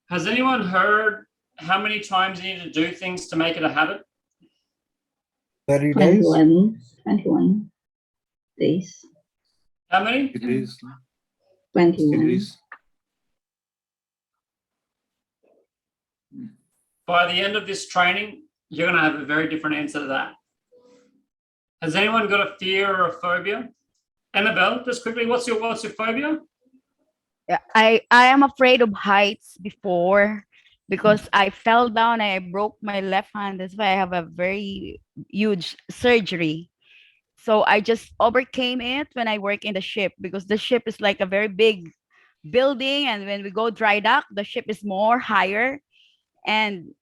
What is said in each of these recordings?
Has anyone heard how many times you need to do things to make it a habit? 30 days? 21 days. How many? It is. 21. It is. By the end of this training, you're going to have a very different answer to that. Has anyone got a fear or a phobia? Annabelle, just quickly, what's your phobia? Yeah, I am afraid of heights before because I fell down and I broke my left hand. That's why I have a very huge surgery. So I just overcame it when I work in the ship, because the ship is like a very big building, and when we go dry dock, the ship is more higher, and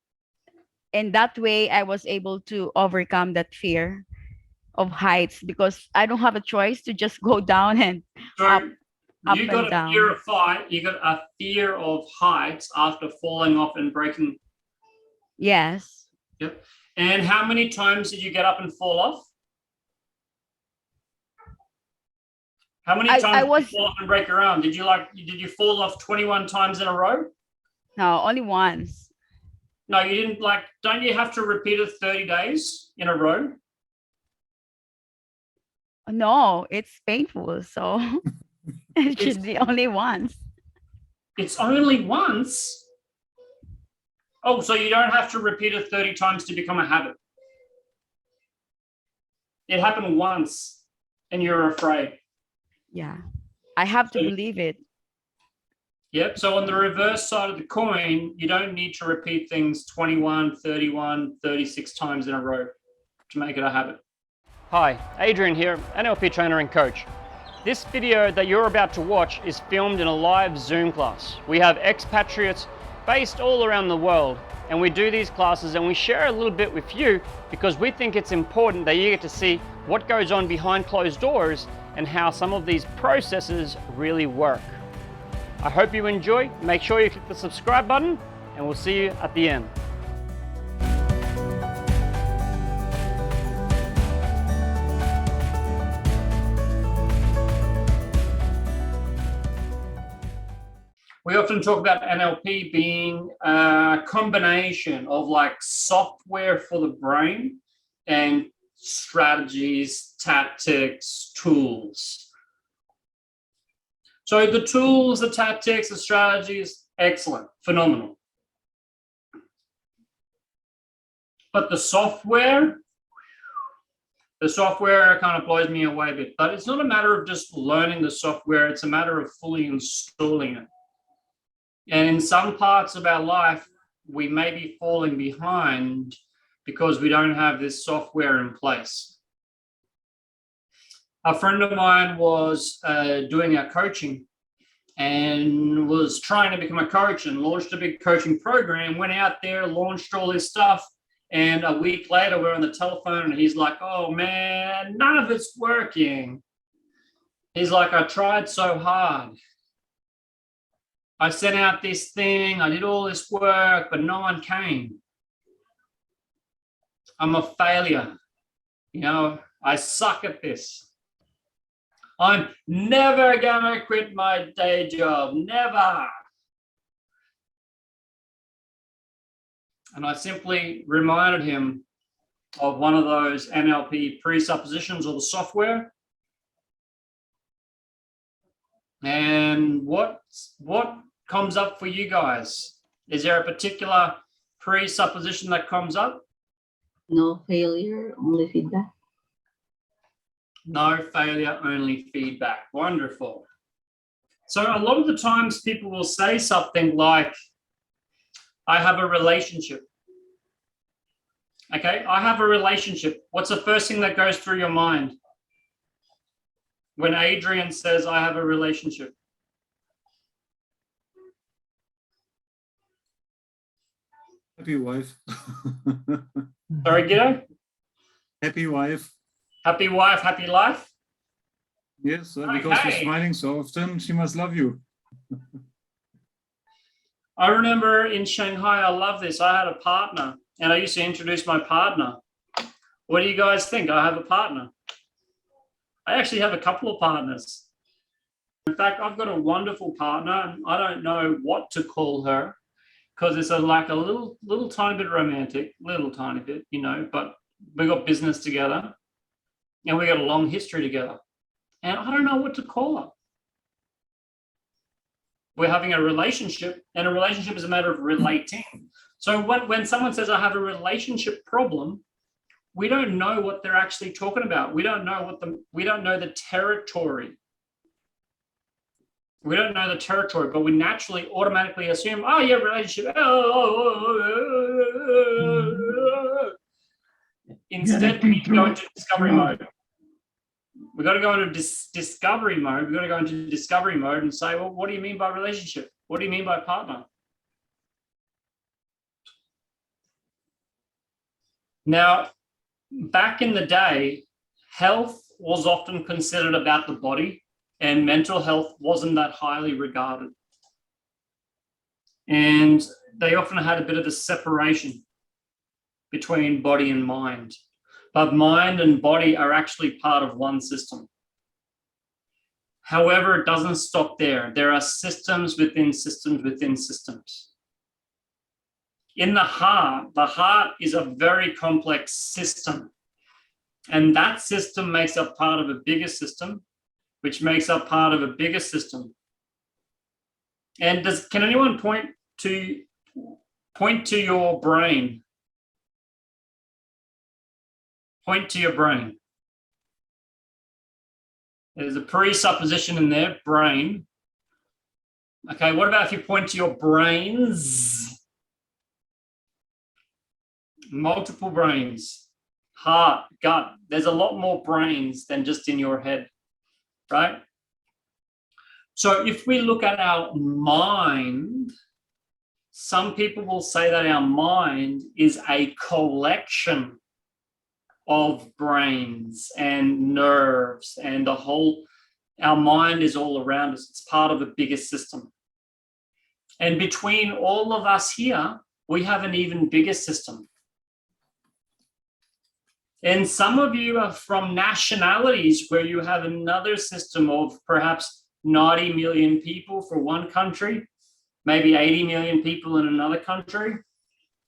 in that way I was able to overcome that fear of heights, because I don't have a choice to just go down and So up you and got a down. fear of height. You got a fear of heights after falling off and breaking. Yes. Yep. And how many times did you get up and fall off? How many times did you fall off and break your arm? Did you fall off 21 times in a row? No, only once. No, you didn't. Don't you have to repeat it 30 days in a row? No, it's painful, so it should be only once. It's only once? Oh, so you don't have to repeat it 30 times to become a habit. It happened once and you're afraid. Yeah, I have to believe it. Yep. So on the reverse side of the coin, you don't need to repeat things 21, 31, 36 times in a row to make it a habit. Hi, Adrian here, NLP trainer and coach. This video that you're about to watch is filmed in a live Zoom class. We have expatriates based all around the world, and we do these classes and we share a little bit with you because we think it's important that you get to see what goes on behind closed doors and how some of these processes really work. I hope you enjoy. Make sure you click the subscribe button, and we'll see you at the end. We often talk about NLP being a combination of software for the brain and strategies, tactics, tools. So the tools, the tactics, the strategies, excellent, phenomenal. But the software kind of blows me away a bit. But it's not a matter of just learning the software, it's a matter of fully installing it. And in some parts of our life, we may be falling behind because we don't have this software in place. A friend of mine was doing our coaching and was trying to become a coach and launched a big coaching program, went out there, launched all this stuff. And a week later, we're on the telephone and he's like, oh man, none of it's working. He's like, I tried so hard. I sent out this thing, I did all this work, but no one came. I'm a failure. I suck at this. I'm never gonna quit my day job, never. And I simply reminded him of one of those NLP presuppositions or the software. And what comes up for you guys? Is there a particular presupposition that comes up? No failure, only feedback. No failure, only feedback. Wonderful. So a lot of the times people will say something like, I have a relationship. Okay, I have a relationship. What's the first thing that goes through your mind when Adrian says, I have a relationship? Happy wife. Sorry, Guido? Happy wife. Happy wife, happy life? Yes, because she's smiling so often, she must love you. I remember in Shanghai, I love this. I had a partner and I used to introduce my partner. What do you guys think? I have a partner. I actually have a couple of partners. In fact, I've got a wonderful partner and I don't know what to call her. because it's like a little tiny bit romantic, little tiny bit, you know, but we got business together and we got a long history together. And I don't know what to call it. We're having a relationship, and a relationship is a matter of relating. So when someone says, I have a relationship problem, we don't know what they're actually talking about. We don't know the territory. We don't know the territory, but we naturally automatically assume, oh yeah, relationship. Instead, we need to go into discovery mode. We've got to go into discovery mode. We've got to go into discovery mode and say, well, what do you mean by relationship? What do you mean by partner? Now, back in the day, health was often considered about the body, and mental health wasn't that highly regarded. And they often had a bit of a separation between body and mind. But mind and body are actually part of one system. However, it doesn't stop there. There are systems within systems within systems. In the heart is a very complex system. And that system makes up part of a bigger system, which makes up part of a bigger system. And can anyone point to your brain? Point to your brain. There's a presupposition in there, brain. Okay, what about if you point to your brains? Multiple brains, heart, gut. There's a lot more brains than just in your head, right? So if we look at our mind, some people will say that our mind is a collection of brains and nerves, and our mind is all around us. It's part of a bigger system. And between all of us here, we have an even bigger system. And some of you are from nationalities where you have another system of perhaps 90 million people for one country, maybe 80 million people in another country,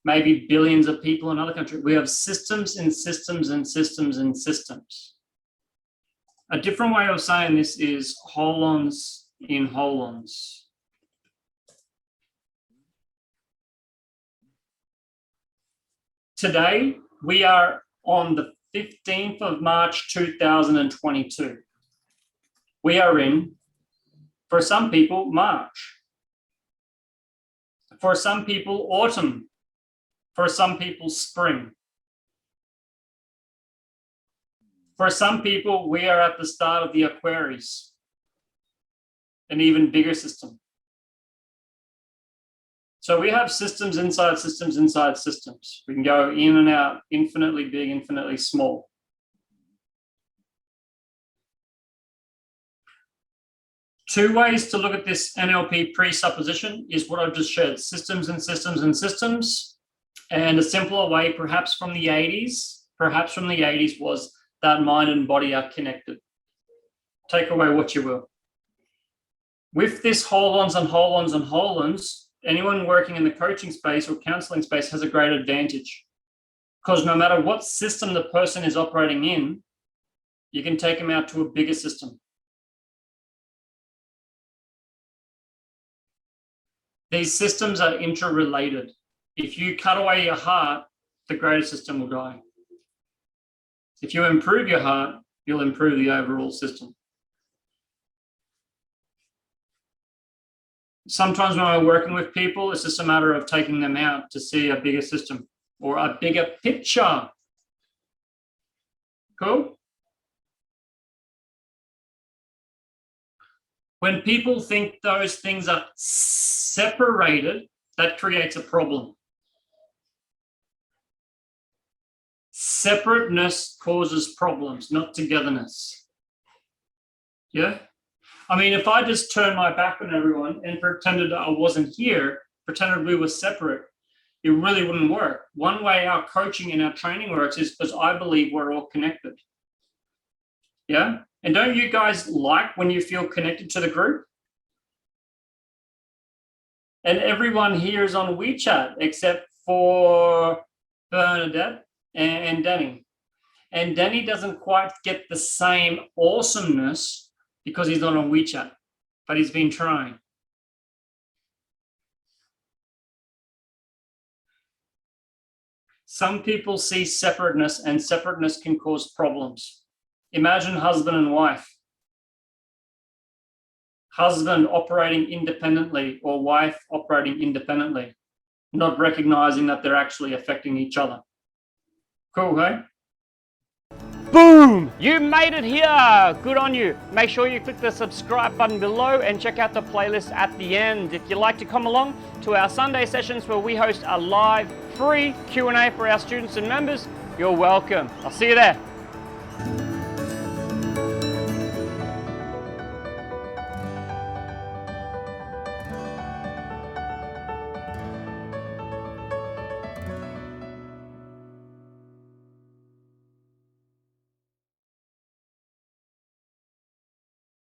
maybe billions of people in another country. We have systems and systems and systems and systems. A different way of saying this is holons in holons. Today, we are on the 15th of March, 2022. We are in, for some people, March. For some people, autumn. For some people, spring. For some people, we are at the start of the Aquarius, an even bigger system. So we have systems inside systems inside systems. We can go in and out, infinitely big, infinitely small. Two ways to look at this NLP presupposition is what I've just shared, systems and systems and systems. And a simpler way, perhaps from the 80s, was that mind and body are connected. Take away what you will. With this holons and holons and holons, anyone working in the coaching space or counseling space has a great advantage, because no matter what system the person is operating in, you can take them out to a bigger system. These systems are interrelated. If you cut away your heart, the greater system will die. If you improve your heart, you'll improve the overall system. Sometimes when we're working with people, it's just a matter of taking them out to see a bigger system or a bigger picture. Cool? When people think those things are separated, that creates a problem. Separateness causes problems, not togetherness. Yeah? I mean, if I just turned my back on everyone and pretended I wasn't here, pretended we were separate, it really wouldn't work. One way our coaching and our training works is because I believe we're all connected. Yeah? And don't you guys like when you feel connected to the group? And everyone here is on WeChat except for Bernadette and Danny. And Danny doesn't quite get the same awesomeness because he's not on WeChat, but he's been trying. Some people see separateness, and separateness can cause problems. Imagine husband and wife. Husband operating independently or wife operating independently, not recognizing that they're actually affecting each other. Cool, hey? Boom! You made it here! Good on you. Make sure you click the subscribe button below and check out the playlist at the end. If you'd like to come along to our Sunday sessions where we host a live, free Q&A for our students and members, you're welcome. I'll see you there.